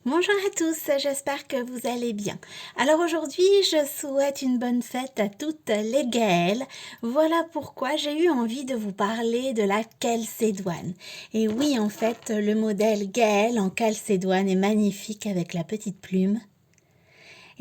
Bonjour à tous, j'espère que vous allez bien. Alors aujourd'hui, je souhaite une bonne fête à toutes les Gaëles. Voilà pourquoi j'ai eu envie de vous parler de la calcédoine. Et oui, en fait, le modèle Gaël en calcédoine est magnifique avec la petite plume.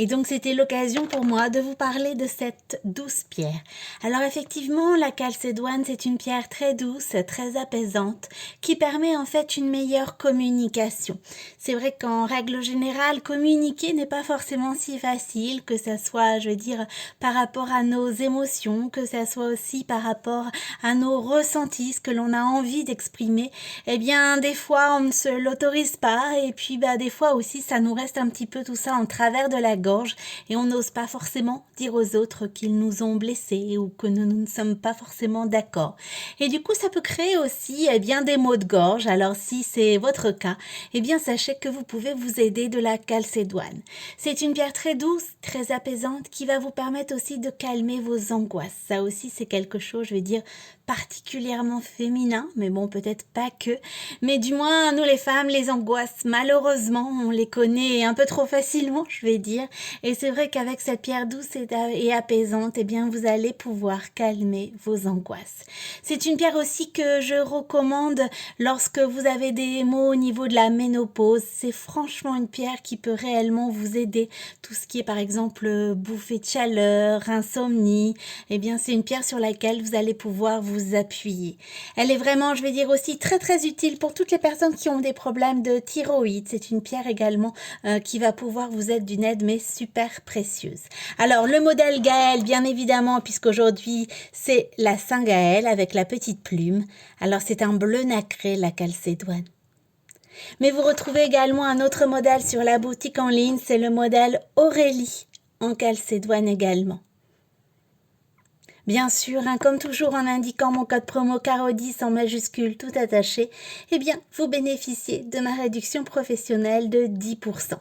Et donc c'était l'occasion pour moi de vous parler de cette douce pierre. Alors effectivement, la calcédoine, c'est une pierre très douce, très apaisante, qui permet en fait une meilleure communication. C'est vrai qu'en règle générale, communiquer n'est pas forcément si facile, que ça soit, je veux dire, par rapport à nos émotions, que ça soit aussi par rapport à nos ressentis, ce que l'on a envie d'exprimer. Eh bien, des fois, on ne se l'autorise pas, et puis des fois aussi, ça nous reste un petit peu tout ça en travers de la gorge, et on n'ose pas forcément dire aux autres qu'ils nous ont blessés ou que nous ne sommes pas forcément d'accord. Et du coup, ça peut créer aussi des maux de gorge. Alors si c'est votre cas, sachez que vous pouvez vous aider de la calcédoine. C'est une pierre très douce, très apaisante qui va vous permettre aussi de calmer vos angoisses. Ça aussi, c'est quelque chose, je vais dire, particulièrement féminin, mais bon, peut-être pas que. Mais du moins, nous les femmes, les angoisses, malheureusement, on les connaît un peu trop facilement, je vais dire. Et c'est vrai qu'avec cette pierre douce et apaisante, vous allez pouvoir calmer vos angoisses. C'est une pierre aussi que je recommande lorsque vous avez des maux au niveau de la ménopause. C'est franchement une pierre qui peut réellement vous aider. Tout ce qui est par exemple bouffée de chaleur, insomnie, c'est une pierre sur laquelle vous allez pouvoir vous appuyer. Elle est vraiment, je vais dire aussi, très très utile pour toutes les personnes qui ont des problèmes de thyroïde. C'est une pierre également qui va pouvoir vous être d'une aide, mais super précieuse. Alors, le modèle Gaël, bien évidemment, puisqu'aujourd'hui, c'est la Saint-Gaël avec la petite plume. Alors, c'est un bleu nacré, la calcédoine. Mais vous retrouvez également un autre modèle sur la boutique en ligne, c'est le modèle Aurélie, en calcédoine également. Bien sûr, comme toujours en indiquant mon code promo CARO10 en majuscule tout attaché, vous bénéficiez de ma réduction professionnelle de 10%.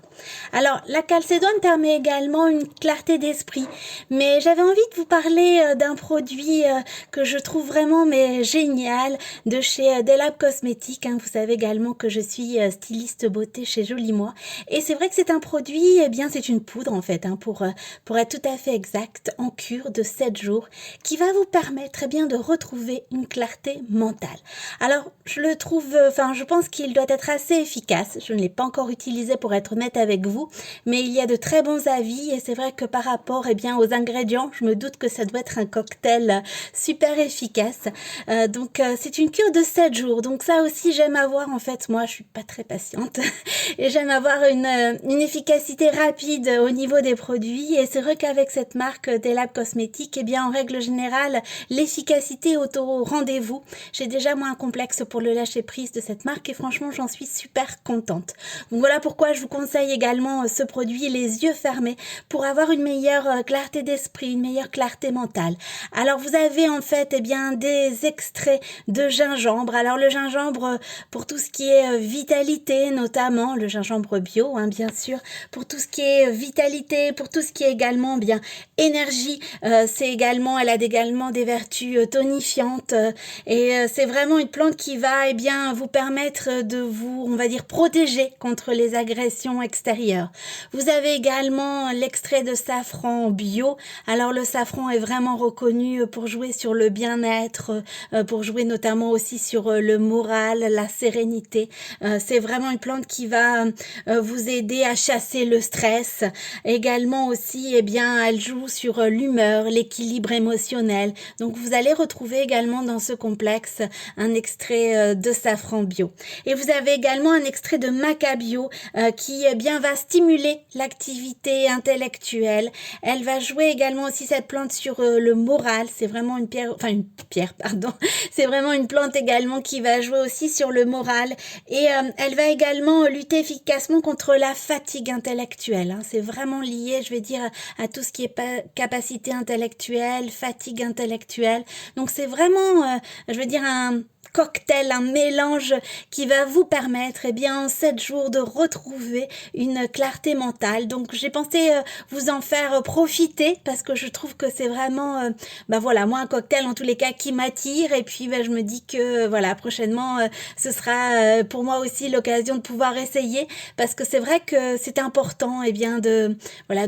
Alors, la calcédoine permet également une clarté d'esprit, mais j'avais envie de vous parler d'un produit que je trouve vraiment génial de chez Delab Cosmétiques. Vous savez également que je suis styliste beauté chez Jolie Moi, et c'est vrai que c'est un produit, c'est une poudre en fait, pour être tout à fait exact, en cure de 7 jours, qui va vous permettre de retrouver une clarté mentale. Alors, je le trouve, je pense qu'il doit être assez efficace. Je ne l'ai pas encore utilisé pour être honnête avec vous, mais il y a de très bons avis et c'est vrai que par rapport aux ingrédients, je me doute que ça doit être un cocktail super efficace. C'est une cure de 7 jours. Donc ça aussi, j'aime avoir, en fait, moi, je suis pas très patiente et j'aime avoir une efficacité rapide au niveau des produits. Et c'est vrai qu'avec cette marque Delab Cosmétiques, en règle générale, l'efficacité est au rendez-vous. J'ai déjà moi un complexe pour le lâcher prise de cette marque et franchement j'en suis super contente. Donc voilà pourquoi je vous conseille également ce produit les yeux fermés pour avoir une meilleure clarté d'esprit, une meilleure clarté mentale. Alors vous avez en fait des extraits de gingembre. Alors le gingembre pour tout ce qui est vitalité, notamment le gingembre bio bien sûr, pour tout ce qui est vitalité, pour tout ce qui est également énergie, c'est également, elle a également des vertus tonifiantes et c'est vraiment une plante qui va vous permettre de vous, on va dire, protéger contre les agressions extérieures. Vous avez également l'extrait de safran bio. Alors le safran est vraiment reconnu pour jouer sur le bien-être, pour jouer notamment aussi sur le moral, la sérénité. C'est vraiment une plante qui va vous aider à chasser le stress. Également aussi, elle joue sur l'humeur, l'équilibre émotionnel. Donc vous allez retrouver également dans ce complexe un extrait de safran bio. Et vous avez également un extrait de maca bio qui va stimuler l'activité intellectuelle. Elle va jouer également aussi cette plante sur le moral. C'est vraiment c'est vraiment une plante également qui va jouer aussi sur le moral et elle va également lutter efficacement contre la fatigue intellectuelle. C'est vraiment lié, je vais dire, à tout ce qui est capacité intellectuelle, fatigue intellectuelle. Donc c'est vraiment, je veux dire, cocktail, un mélange qui va vous permettre, eh bien, en 7 jours de retrouver une clarté mentale. Donc, j'ai pensé vous en faire profiter parce que je trouve que c'est vraiment, voilà, moi, un cocktail en tous les cas qui m'attire. Et puis, je me dis que, voilà, prochainement, ce sera pour moi aussi l'occasion de pouvoir essayer parce que c'est vrai que c'est important, eh bien, de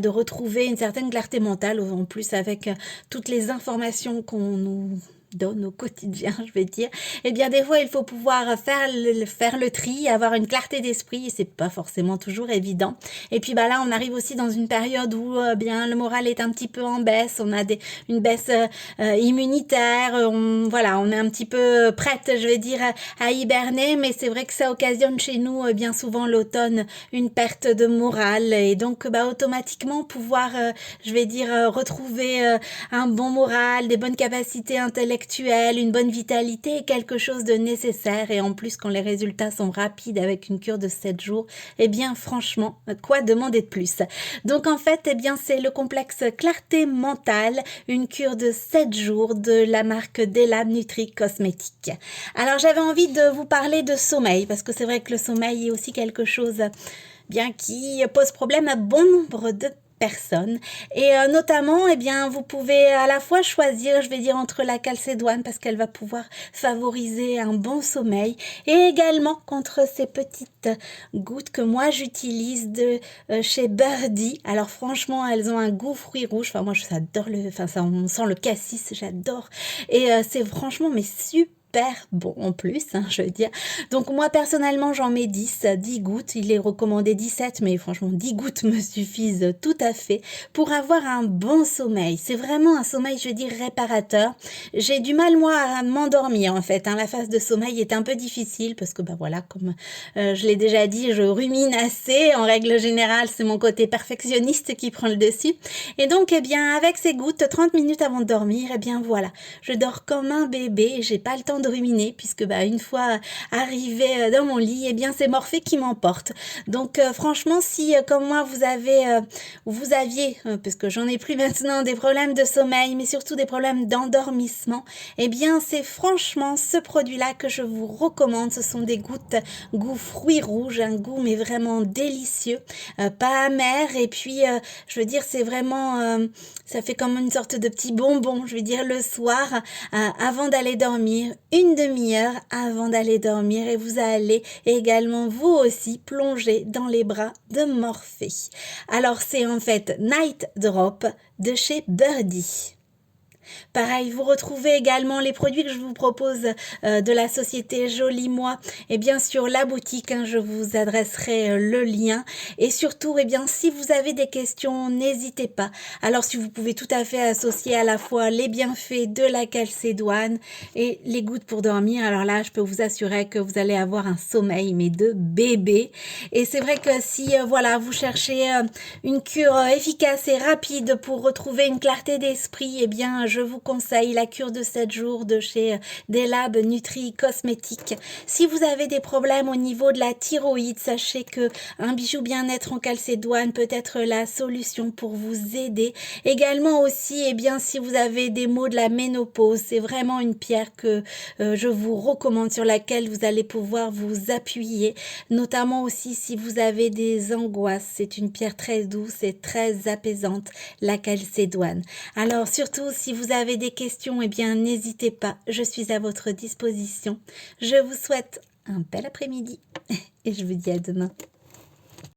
retrouver une certaine clarté mentale, en plus avec toutes les informations qu'on nous donne au quotidien, je vais dire, eh bien des fois il faut pouvoir faire le tri, avoir une clarté d'esprit et c'est pas forcément toujours évident. Et puis là on arrive aussi dans une période où bien le moral est un petit peu en baisse, on a une baisse immunitaire, on est un petit peu prête, je vais dire, à hiberner, mais c'est vrai que ça occasionne chez nous bien souvent l'automne une perte de morale et donc automatiquement pouvoir, je vais dire, retrouver un bon moral, des bonnes capacités intellectuelles, une bonne vitalité est quelque chose de nécessaire et en plus quand les résultats sont rapides avec une cure de 7 jours, eh bien franchement, quoi demander de plus? Donc en fait, eh bien c'est le complexe clarté mentale, une cure de 7 jours de la marque Delab Nutri Cosmétiques. Alors j'avais envie de vous parler de sommeil parce que c'est vrai que le sommeil est aussi quelque chose bien qui pose problème à bon nombre de personnes et notamment eh bien vous pouvez à la fois choisir, je vais dire, entre la calcédoine parce qu'elle va pouvoir favoriser un bon sommeil et également contre ces petites gouttes que moi j'utilise de chez Birdie. Alors franchement elles ont un goût fruit rouge, moi j'adore ça, on sent le cassis, j'adore et c'est franchement mais super bon en plus, je veux dire. Donc moi personnellement j'en mets 10 gouttes, il est recommandé 17 mais franchement 10 gouttes me suffisent tout à fait pour avoir un bon sommeil. C'est vraiment un sommeil, je veux dire, réparateur. J'ai du mal moi à m'endormir en fait, la phase de sommeil est un peu difficile parce que comme je l'ai déjà dit, je rumine assez, en règle générale c'est mon côté perfectionniste qui prend le dessus et donc eh bien avec ces gouttes 30 minutes avant de dormir, eh bien voilà, je dors comme un bébé, j'ai pas le temps de ruminer puisque une fois arrivé dans mon lit, eh bien c'est Morphée qui m'emporte. Donc franchement si comme moi vous aviez parce que j'en ai plus maintenant, des problèmes de sommeil mais surtout des problèmes d'endormissement, eh bien c'est franchement ce produit là que je vous recommande. Ce sont des gouttes goût fruits rouges, un goût mais vraiment délicieux, pas amer et puis je veux dire c'est vraiment ça fait comme une sorte de petit bonbon, je veux dire, le soir avant d'aller dormir, une demi-heure avant d'aller dormir et vous allez également vous aussi plonger dans les bras de Morphée. Alors c'est en fait Night Drop de chez Birdie. Pareil, vous retrouvez également les produits que je vous propose de la société Joli Moi, et bien sur la boutique, je vous adresserai le lien. Et surtout, si vous avez des questions, n'hésitez pas. Alors si vous pouvez tout à fait associer à la fois les bienfaits de la calcédoine et les gouttes pour dormir, alors là, je peux vous assurer que vous allez avoir un sommeil, mais de bébé. Et c'est vrai que si vous cherchez une cure efficace et rapide pour retrouver une clarté d'esprit, eh bien je vous conseille la cure de 7 jours de chez Delab Nutri Cosmétiques. Si vous avez des problèmes au niveau de la thyroïde, sachez que un bijou bien-être en calcédoine peut être la solution pour vous aider. Également aussi, si vous avez des maux de la ménopause, c'est vraiment une pierre que je vous recommande, sur laquelle vous allez pouvoir vous appuyer. Notamment aussi si vous avez des angoisses, c'est une pierre très douce et très apaisante, la calcédoine. Alors surtout, si vous avez des questions, n'hésitez pas, je suis à votre disposition. Je vous souhaite un bel après-midi et je vous dis à demain.